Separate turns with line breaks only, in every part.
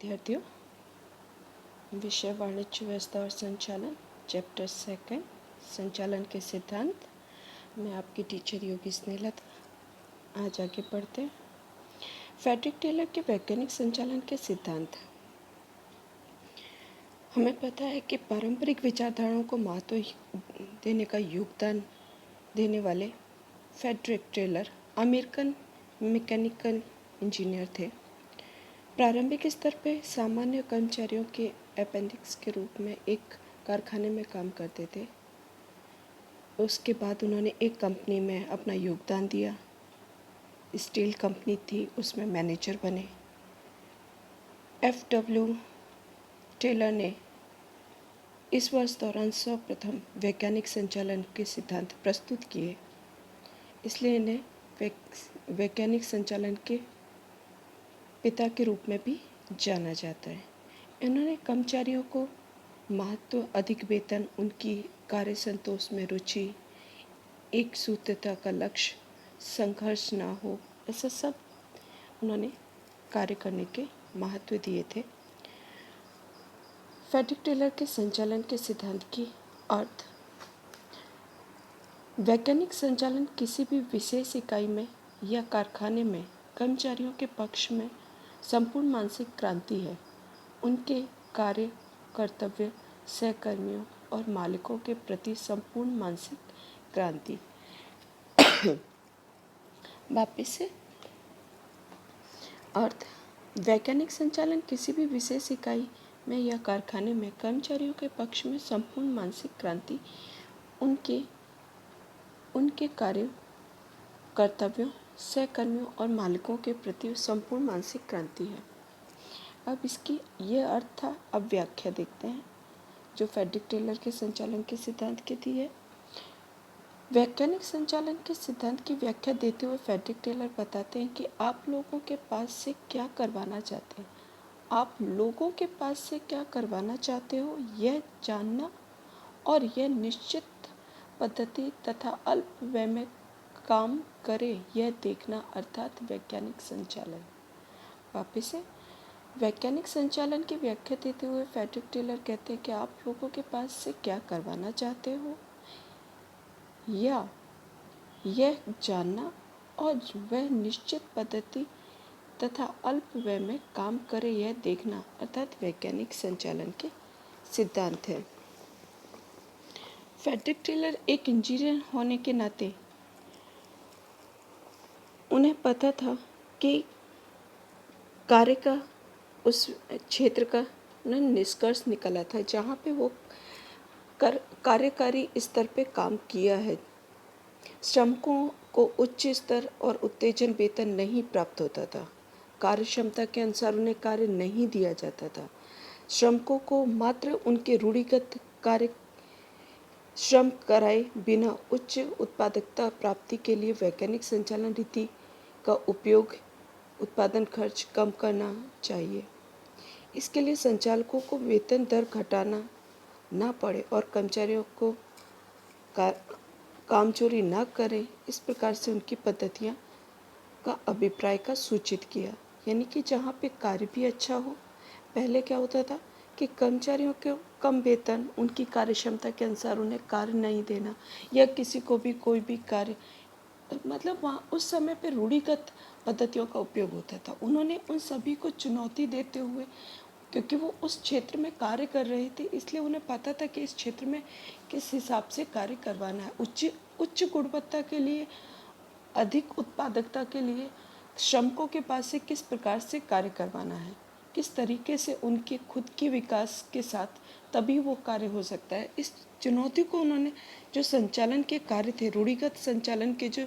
विद्यार्थियों, विषय वाणिज्य व्यवस्था और संचालन, चैप्टर 2 संचालन के सिद्धांत। मैं आपकी टीचर योगी स्नेहलता। आज आगे पढ़ते हैं। फ्रेडरिक टेलर के वैज्ञानिक संचालन के सिद्धांत। हमें पता है कि पारंपरिक विचारधाराओं को महत्व देने का योगदान देने वाले Frederick Taylor American mechanical engineer थे। प्रारंभिक स्तर पर सामान्य कर्मचारियों के अपेंडिक्स के रूप में एक कारखाने में काम करते थे। उसके बाद उन्होंने एक कंपनी में अपना योगदान दिया। स्टील कंपनी थी, उसमें मैनेजर बने। F.W. टेलर ने इस वर्ष दौरान सर्वप्रथम वैज्ञानिक संचालन के सिद्धांत प्रस्तुत किए, इसलिए इन्हें वैज्ञानिक संचालन के पिता के रूप में भी जाना जाता है। इन्होंने कर्मचारियों को महत्व, अधिक वेतन, उनकी कार्य संतोष में रुचि, एक सूत्रता का लक्ष्य, संघर्ष ना हो, ऐसा सब उन्होंने कार्य करने के महत्व दिए थे। फ्रेडरिक टेलर के संचालन के सिद्धांत की अर्थ। वैज्ञानिक संचालन किसी भी विशेष इकाई में या कारखाने में कर्मचारियों के पक्ष में संपूर्ण मानसिक क्रांति है। उनके कार्य, कर्तव्य, सहकर्मियों और मालिकों के प्रति संपूर्ण मानसिक क्रांति। वापस से अर्थ। वैज्ञानिक संचालन किसी भी विशेष इकाई में या कारखाने में कर्मचारियों के पक्ष में संपूर्ण मानसिक क्रांति, उनके कार्य, कर्तव्यों, सहकर्मियों और मालिकों के प्रति संपूर्ण मानसिक क्रांति है। अब इसकी ये अर्थ था। अब व्याख्या देखते हैं जो फ्रेडरिक टेलर के संचालन के सिद्धांत की दी है। वैज्ञानिक संचालन के सिद्धांत की व्याख्या देते हुए फ्रेडरिक टेलर बताते हैं कि आप लोगों के पास से क्या करवाना चाहते हैं। आप लोगों के पास से क्या करवाना चाहते हो, यह जानना और यह निश्चित पद्धति तथा अल्प व्यय में काम करे, यह देखना, अर्थात वैज्ञानिक संचालन। वापस से वैज्ञानिक संचालन की व्याख्या देते हुए फ्रेडरिक टेलर कहते हैं कि आप लोगों के पास से क्या करवाना चाहते हो, या यह जानना और वह निश्चित पद्धति तथा अल्प व्यय में काम करे, यह देखना, अर्थात वैज्ञानिक संचालन के सिद्धांत है। फ्रेडरिक टेलर एक इंजीनियर होने के नाते उन्हें पता था कि कार्य का, उस क्षेत्र का निष्कर्ष निकला था जहाँ पे वो कार्यकारी स्तर पे काम किया है। श्रमिकों को उच्च स्तर और उत्तेजन वेतन नहीं प्राप्त होता था। कार्य क्षमता के अनुसार उन्हें कार्य नहीं दिया जाता था। श्रमिकों को मात्र उनके रूढ़िगत कार्य श्रम कराए बिना उच्च उत्पादकता प्राप्ति के लिए वैज्ञानिक संचालन रीति का उपयोग, उत्पादन खर्च कम करना चाहिए। इसके लिए संचालकों को वेतन दर घटाना ना पड़े और कर्मचारियों को काम चोरी ना करें, इस प्रकार से उनकी पद्धतियाँ का अभिप्राय का सूचित किया। यानी कि जहाँ पे कार्य भी अच्छा हो। पहले क्या होता था कि कर्मचारियों को कम वेतन, उनकी कार्य क्षमता के अनुसार उन्हें कार्य नहीं देना, या किसी को भी कोई भी कार्य, मतलब वहाँ उस समय पे रूढ़िगत पद्धतियों का उपयोग होता था। उन्होंने उन सभी को चुनौती देते हुए, क्योंकि वो उस क्षेत्र में कार्य कर रहे थे, इसलिए उन्हें पता था कि इस क्षेत्र में किस हिसाब से कार्य करवाना है। उच्च गुणवत्ता के लिए, अधिक उत्पादकता के लिए श्रमिकों के पास से किस प्रकार से कार्य करवाना है, किस तरीके से उनके खुद के विकास के साथ तभी वो कार्य हो सकता है। इस चुनौती को उन्होंने, जो संचालन के कार्य थे, रूढ़िगत संचालन के जो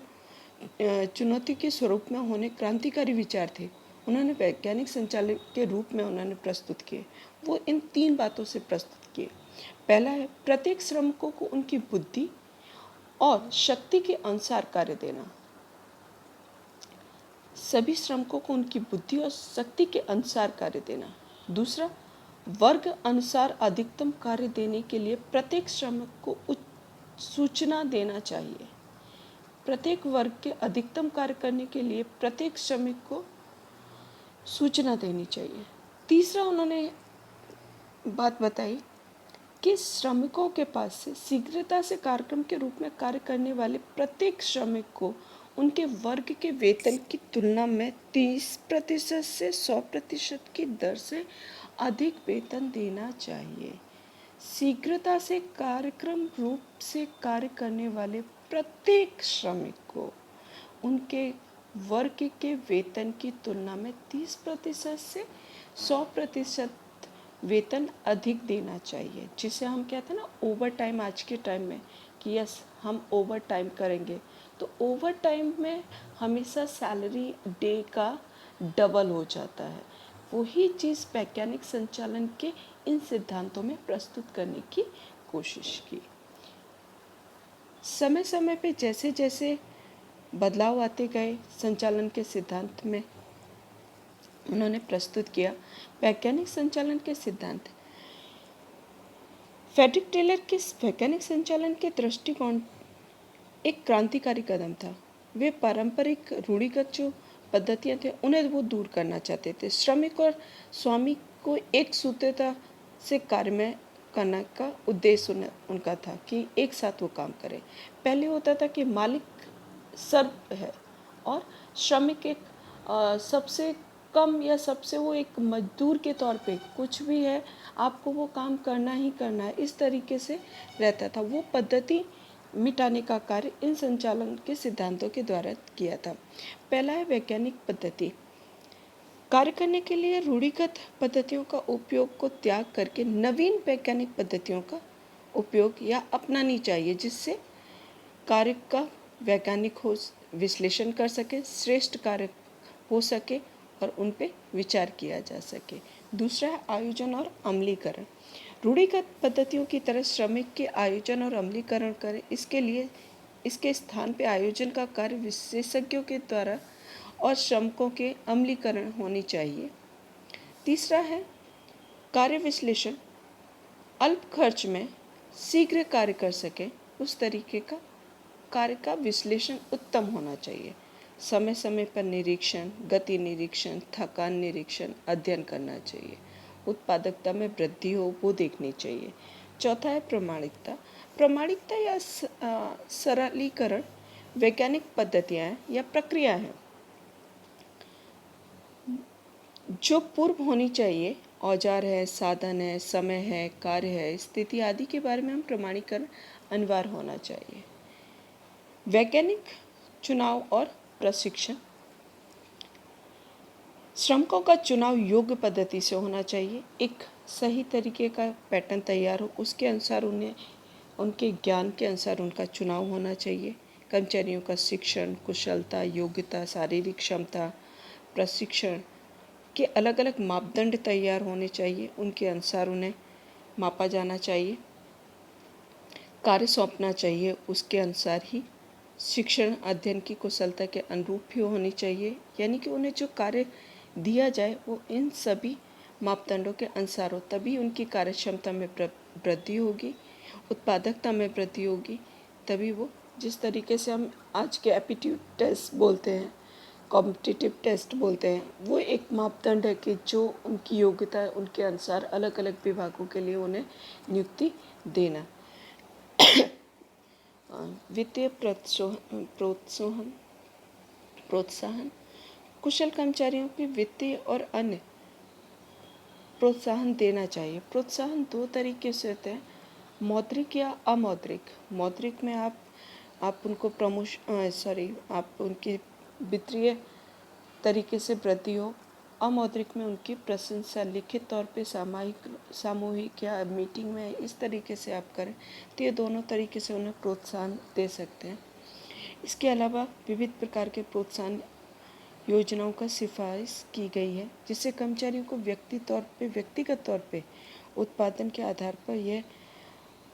चुनौती के स्वरूप में होने क्रांतिकारी विचार थे, उन्होंने वैज्ञानिक संचालन के रूप में उन्होंने प्रस्तुत किए। वो इन 3 बातों से प्रस्तुत किए। पहला है प्रत्येक श्रमिकों को उनकी बुद्धि और शक्ति के अनुसार कार्य देना। सभी श्रमिकों को उनकी बुद्धि और शक्ति के अनुसार कार्य देना। दूसरा, वर्ग अनुसार अधिकतम कार्य देने के लिए प्रत्येक श्रमिक को सूचना देना चाहिए। प्रत्येक वर्ग के अधिकतम कार्य करने के लिए प्रत्येक श्रमिक को सूचना देनी चाहिए। तीसरा उन्होंने बात बताई कि श्रमिकों के पास से शीघ्रता से कार्यक्रम के रूप में कार्य करने वाले प्रत्येक श्रमिक को उनके वर्ग के वेतन की तुलना में 30% से 100% की दर से अधिक वेतन देना चाहिए। शीघ्रता से कार्यक्रम रूप से कार्य करने वाले प्रत्येक श्रमिक को उनके वर्ग के वेतन की तुलना में 30% से 100% वेतन अधिक देना चाहिए, जिसे हम कहते हैं ना ओवर टाइम आज के टाइम में कि यस हम ओवर टाइम करेंगे, तो ओवर टाइम में हमेशा सैलरी डे का डबल हो जाता है। वही चीज़ वैज्ञानिक संचालन के इन सिद्धांतों में प्रस्तुत करने की कोशिश की। समय समय पे जैसे जैसे बदलाव आते गए संचालन के सिद्धांत में उन्होंने प्रस्तुत किया वैज्ञानिक संचालन के सिद्धांत। फ्रेडरिक टेलर के वैज्ञानिक संचालन के दृष्टिकोण एक क्रांतिकारी कदम था। वे पारंपरिक रूढ़िगत जो पद्धतियाँ थे उन्हें वो दूर करना चाहते थे। श्रमिक और स्वामी को एक सूत्रता से कार्य में करने का उद्देश्य उनका था कि एक साथ वो काम करें। पहले होता था कि मालिक सर्व है और श्रमिक एक सबसे कम या सबसे वो एक मजदूर के तौर पे कुछ भी है आपको वो काम करना ही करना है, इस तरीके से रहता था। वो पद्धति मिटाने का कार्य इन संचालन के सिद्धांतों के द्वारा किया था। पहला है वैज्ञानिक पद्धति। कार्य करने के लिए रूढ़िगत पद्धतियों का उपयोग को त्याग करके नवीन वैज्ञानिक पद्धतियों का उपयोग या अपनानी चाहिए, जिससे कार्य का वैज्ञानिक हो विश्लेषण कर सके, श्रेष्ठ कार्य हो सके और उन पे विचार किया जा सके। दूसरा है आयोजन और अमलीकरण। रूढ़िगत पद्धतियों की तरह श्रमिक के आयोजन और अमलीकरण करें, इसके लिए इसके स्थान पे आयोजन का कार्य विशेषज्ञों के द्वारा और श्रमिकों के अमलीकरण होनी चाहिए। तीसरा है कार्य विश्लेषण। अल्प खर्च में शीघ्र कार्य कर सके उस तरीके का कार्य का विश्लेषण उत्तम होना चाहिए। समय समय पर निरीक्षण, गति निरीक्षण, थकान निरीक्षण, अध्ययन करना चाहिए। उत्पादकता में वृद्धि हो वो देखनी चाहिए। चौथा है प्रमाणिकता। प्रमाणिकता या सरलीकरण वैज्ञानिक पद्धतियाँ या प्रक्रिया हैं जो पूर्व होनी चाहिए। औजार है, साधन है, समय है, कार्य है, स्थिति आदि के बारे में हम प्रमाणीकरण अनिवार्य होना चाहिए। वैज्ञानिक चुनाव और प्रशिक्षण। श्रमिकों का चुनाव योग्य पद्धति से होना चाहिए। एक सही तरीके का पैटर्न तैयार हो, उसके अनुसार उन्हें उनके ज्ञान के अनुसार उनका चुनाव होना चाहिए। कर्मचारियों का शिक्षण, कुशलता, योग्यता, शारीरिक क्षमता, प्रशिक्षण के अलग अलग मापदंड तैयार होने चाहिए, उनके अनुसार उन्हें मापा जाना चाहिए। कार्य सौंपना चाहिए, उसके अनुसार ही शिक्षण अध्ययन की कुशलता के अनुरूप ही होनी चाहिए, यानी कि उन्हें जो कार्य दिया जाए वो इन सभी मापदंडों के अनुसार हो, तभी उनकी कार्य क्षमता में वृद्धि होगी, उत्पादकता में वृद्धि होगी। तभी वो जिस तरीके से हम आज के एप्टीट्यूड टेस्ट बोलते हैं, कॉम्पिटिटिव टेस्ट बोलते हैं, वो एक मापदंड है कि जो उनकी योग्यता है उनके अनुसार अलग अलग विभागों के लिए उन्हें नियुक्ति देना। वित्तीय प्रोत्साहन। कुशल कर्मचारियों के वित्तीय और अन्य प्रोत्साहन देना चाहिए। प्रोत्साहन दो तरीके से होते हैं, मौद्रिक या अमौद्रिक। मौद्रिक में आप उनको आप उनकी वित्तीय तरीके से वृद्धि हो। अमौद्रिक में उनकी प्रशंसा लिखित तौर पे सामूहिक या मीटिंग में इस तरीके से आप करें, तो ये दोनों तरीके से उन्हें प्रोत्साहन दे सकते हैं। इसके अलावा विविध प्रकार के प्रोत्साहन योजनाओं का सिफारिश की गई है, जिससे कर्मचारियों को व्यक्तिगत तौर पे उत्पादन के आधार पर यह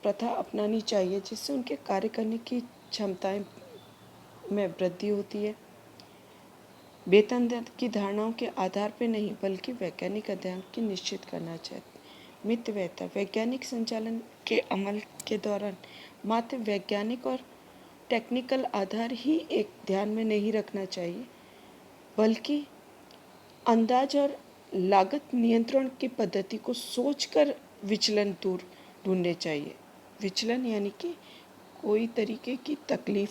प्रथा अपनानी चाहिए, जिससे उनके कार्य करने की क्षमताएं में वृद्धि होती है। वेतन की धारणाओं के आधार पर नहीं बल्कि वैज्ञानिक अध्ययन की निश्चित करना चाहिए। मितव्ययता। वैज्ञानिक संचालन के अमल के दौरान मात्र वैज्ञानिक और टेक्निकल आधार ही एक ध्यान में नहीं रखना चाहिए, बल्कि अंदाज और लागत नियंत्रण की पद्धति को सोचकर विचलन दूर ढूंढने चाहिए। विचलन यानी कि कोई तरीके की तकलीफ,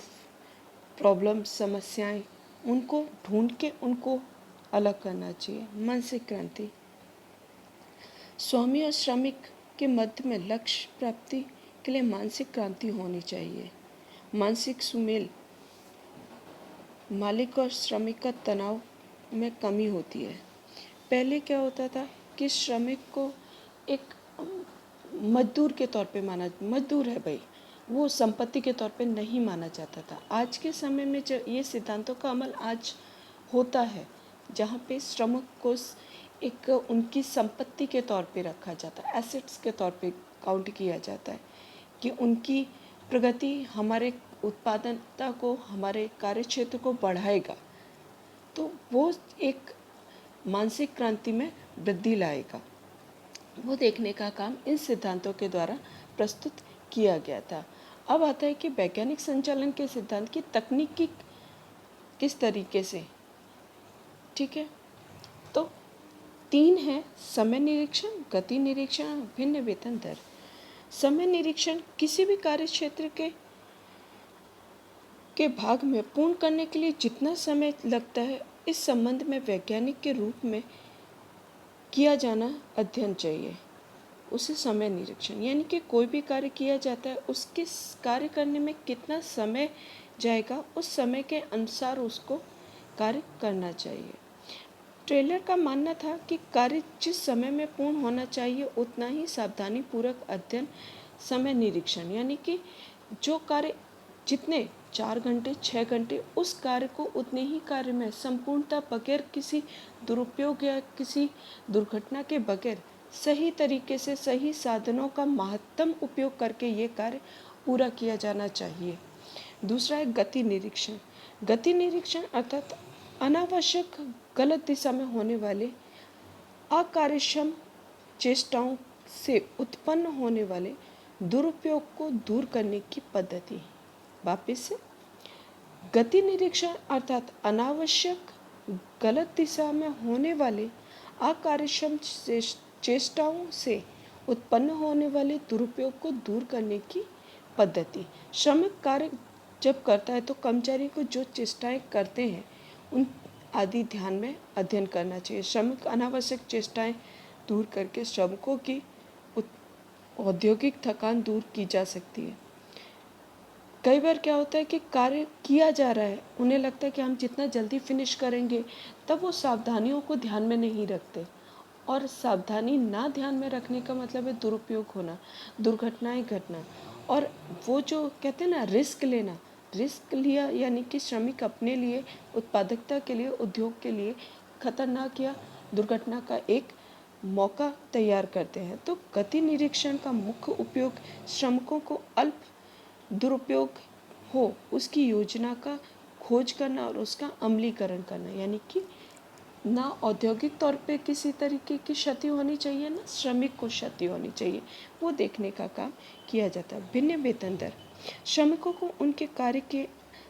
प्रॉब्लम, समस्याएं, उनको ढूंढ के उनको अलग करना चाहिए। मानसिक क्रांति, स्वामी और श्रमिक के मध्य में लक्ष्य प्राप्ति के लिए मानसिक क्रांति होनी चाहिए। मानसिक सुमेल, मालिक और श्रमिक का तनाव में कमी होती है। पहले क्या होता था कि श्रमिक को एक मजदूर के तौर पे मजदूर है भाई, वो संपत्ति के तौर पे नहीं माना जाता था। आज के समय में जो ये सिद्धांतों का अमल आज होता है, जहाँ पे श्रमिक को एक उनकी संपत्ति के तौर पे रखा जाता है, एसेट्स के तौर पे काउंट किया जाता है कि उनकी प्रगति हमारे उत्पादकता को, हमारे कार्यक्षेत्र को बढ़ाएगा, तो वो एक मानसिक क्रांति में वृद्धि लाएगा। वो देखने का काम इन सिद्धांतों के द्वारा प्रस्तुत किया गया था। अब आता है कि वैज्ञानिक संचालन के सिद्धांत की तकनीकी किस तरीके से, ठीक है। तो 3 है, समय निरीक्षण, गति निरीक्षण, भिन्न वेतन दर। समय निरीक्षण किसी भी कार्य क्षेत्र के भाग में पूर्ण करने के लिए जितना समय लगता है, इस संबंध में वैज्ञानिक के रूप में किया जाना अध्ययन चाहिए। उसे समय निरीक्षण, यानी कि कोई भी कार्य किया जाता है, उसके कार्य करने में कितना समय जाएगा, उस समय के अनुसार उसको कार्य करना चाहिए। ट्रेलर का मानना था कि कार्य जिस समय में पूर्ण होना चाहिए उतना ही सावधानी पूर्वक अध्ययन समय निरीक्षण, यानी कि जो कार्य जितने 4 घंटे 6 घंटे, उस कार्य को उतने ही कार्य में संपूर्णता बगैर किसी दुरुपयोग या किसी दुर्घटना के बगैर सही तरीके से सही साधनों का महत्तम उपयोग करके ये कार्य पूरा किया जाना चाहिए। दूसरा है गति निरीक्षण। गति निरीक्षण अर्थात अनावश्यक गलत दिशा में होने वाले अकार्यक्षम चेष्टाओं से उत्पन्न होने वाले दुरुपयोग को दूर करने की पद्धति। वापस से, गति निरीक्षण अर्थात अनावश्यक गलत दिशा में होने वाले अकार्यक्षम चेष्टाओं से उत्पन्न होने वाले दुरुपयोग को दूर करने की पद्धति। श्रमिक कार्य जब करता है तो कर्मचारी को जो चेष्टाएं करते हैं उन आदि ध्यान में अध्ययन करना चाहिए। श्रमिक अनावश्यक चेष्टाएं दूर करके श्रमिकों की औद्योगिक थकान दूर की जा सकती है। कई बार क्या होता है कि कार्य किया जा रहा है, उन्हें लगता है कि हम जितना जल्दी फिनिश करेंगे, तब वो सावधानियों को ध्यान में नहीं रखते, और सावधानी ना ध्यान में रखने का मतलब है दुरुपयोग होना, दुर्घटनाएं घटना। और वो जो कहते हैं ना रिस्क लेना, रिस्क लिया यानी कि श्रमिक अपने लिए, उत्पादकता के लिए, उद्योग के लिए खतरनाक या दुर्घटना का एक मौका तैयार करते हैं। तो गति निरीक्षण का मुख्य उपयोग श्रमिकों को अल्प दुरुपयोग हो उसकी योजना का खोज करना और उसका अमलीकरण करना, यानी कि ना औद्योगिक तौर पे किसी तरीके की क्षति होनी चाहिए, ना श्रमिक को क्षति होनी चाहिए, वो देखने का काम किया जाता है। भिन्न वेतन दर, श्रमिकों को उनके कार्य के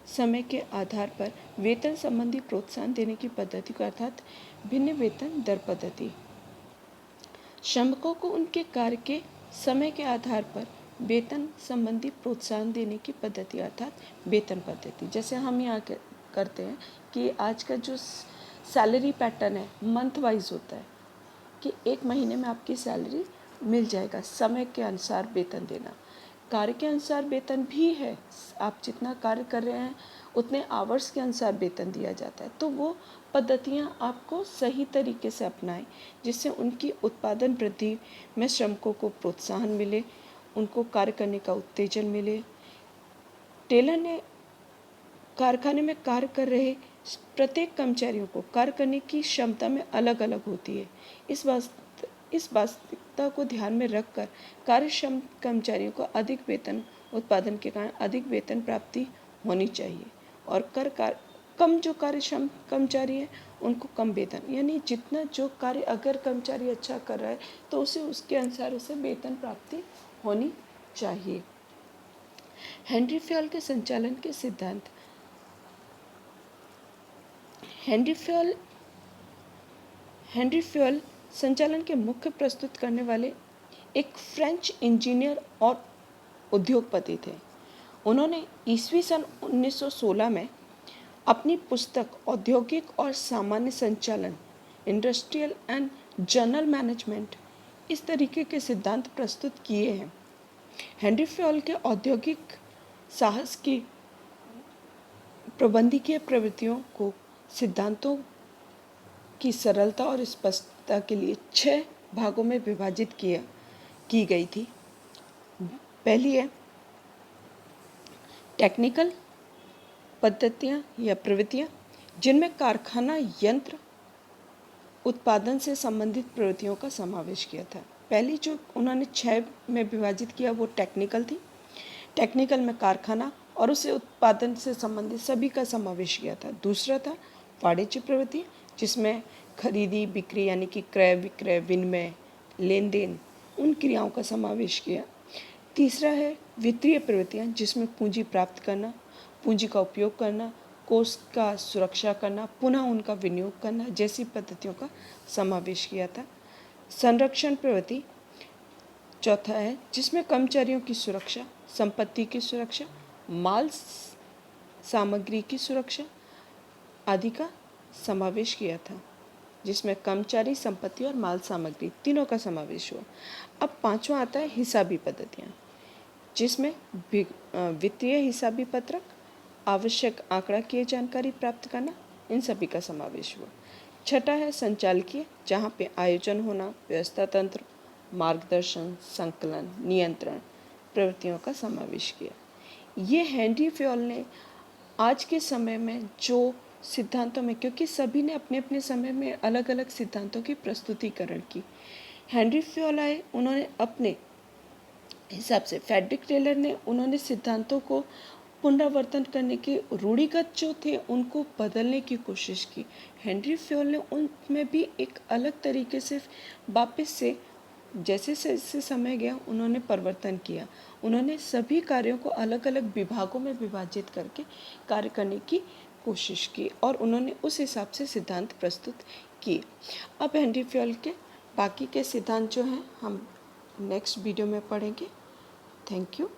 समय के आधार पर वेतन संबंधी प्रोत्साहन देने की पद्धति को अर्थात भिन्न वेतन दर पद्धति। श्रमिकों को उनके कार्य के समय के आधार पर वेतन संबंधी प्रोत्साहन देने की पद्धति अर्थात वेतन पद्धति। जैसे हम यहाँ करते हैं कि आज का जो सैलरी पैटर्न है मंथ वाइज होता है कि 1 महीने में आपकी सैलरी मिल जाएगा, समय के अनुसार वेतन देना। कार्य के अनुसार वेतन भी है, आप जितना कार्य कर रहे हैं उतने आवर्स के अनुसार वेतन दिया जाता है। तो वो पद्धतियाँ आपको सही तरीके से अपनाएं जिससे उनकी उत्पादन वृद्धि में श्रमिकों को प्रोत्साहन मिले, उनको कार्य करने का उत्तेजन मिले। टेलर ने कारखाने में कार्य कर रहे प्रत्येक कर्मचारियों को कार्य करने की क्षमता में अलग अलग होती है। इस वास्तविकता को ध्यान में रखकर कार्यक्षम कर्मचारियों को अधिक वेतन, उत्पादन के कारण अधिक वेतन प्राप्ति होनी चाहिए, और कम जो कार्यक्षम कर्मचारी हैं उनको कम वेतन, यानी जितना जो कार्य अगर कर्मचारी अच्छा कर रहा है तो उसे उसके अनुसार उसे वेतन प्राप्ति होनी चाहिए। हेनरी फ्योल के संचालन के सिद्धांत। हेनरी फ्यूल संचालन के मुख्य प्रस्तुत करने वाले एक फ्रेंच इंजीनियर और उद्योगपति थे। उन्होंने ईस्वी सन 1916 में अपनी पुस्तक औद्योगिक और सामान्य संचालन, इंडस्ट्रियल एंड जनरल मैनेजमेंट, इस तरीके के सिद्धांत प्रस्तुत किए हैं। हेनरी फ्यूल के औद्योगिक साहस की प्रबंधकीय प्रवृत्तियों को सिद्धांतों की सरलता और स्पष्टता के लिए 6 भागों में विभाजित की गई थी। पहली है टेक्निकल पद्धतियाँ या प्रवृत्तियाँ, जिनमें कारखाना यंत्र उत्पादन से संबंधित प्रवृत्तियों का समावेश किया था। पहली जो उन्होंने 6 में विभाजित किया वो टेक्निकल थी। टेक्निकल में कारखाना और उसे उत्पादन से संबंधित सभी का समावेश किया था। दूसरा था वाणिज्य प्रवृत्ति, जिसमें खरीदी बिक्री यानी कि क्रय विक्रय, विनिमय, लेन देन, उन क्रियाओं का समावेश किया। तीसरा है वित्तीय प्रवृत्तियाँ, जिसमें पूंजी प्राप्त करना, पूंजी का उपयोग करना, कोष का सुरक्षा करना, पुनः उनका विनियोग करना जैसी पद्धतियों का समावेश किया था। संरक्षण प्रवृत्ति चौथा है, जिसमें कर्मचारियों की सुरक्षा, संपत्ति की सुरक्षा, माल सामग्री की सुरक्षा आदि का समावेश किया था, जिसमें कर्मचारी, संपत्ति और माल सामग्री तीनों का समावेश हुआ। अब पांचवा आता है हिसाबी पद्धतियाँ, जिसमें वित्तीय हिसाबी पत्रक, आवश्यक आंकड़ाकीय जानकारी प्राप्त करना, इन सभी का समावेश हुआ। छठा है संचालकीय, जहाँ पे आयोजन होना, व्यवस्था तंत्र, मार्गदर्शन, संकलन, नियंत्रण प्रवृत्तियों का समावेश किया। ये हेनरी फ्यूल ने आज के समय में जो सिद्धांतों में, क्योंकि सभी ने अपने अपने समय में अलग अलग सिद्धांतों की प्रस्तुतिकरण की। हेनरी फ्यूल आए, उन्होंने अपने हिसाब से, फ्रेडरिक टेलर ने उन्होंने सिद्धांतों को पुनरावर्तन करने के रूढ़िगत जो थे उनको बदलने की कोशिश की। हेनरी फ्यूल ने उनमें भी एक अलग तरीके से वापस से जैसे जैसे समय गया उन्होंने परिवर्तन किया। उन्होंने सभी कार्यों को अलग अलग विभागों में विभाजित करके कार्य करने की कोशिश की और उन्होंने उस हिसाब से सिद्धांत प्रस्तुत किए। अब हेनरी फ्यूल के बाकी के सिद्धांत जो हैं हम नेक्स्ट वीडियो में पढ़ेंगे। Thank you.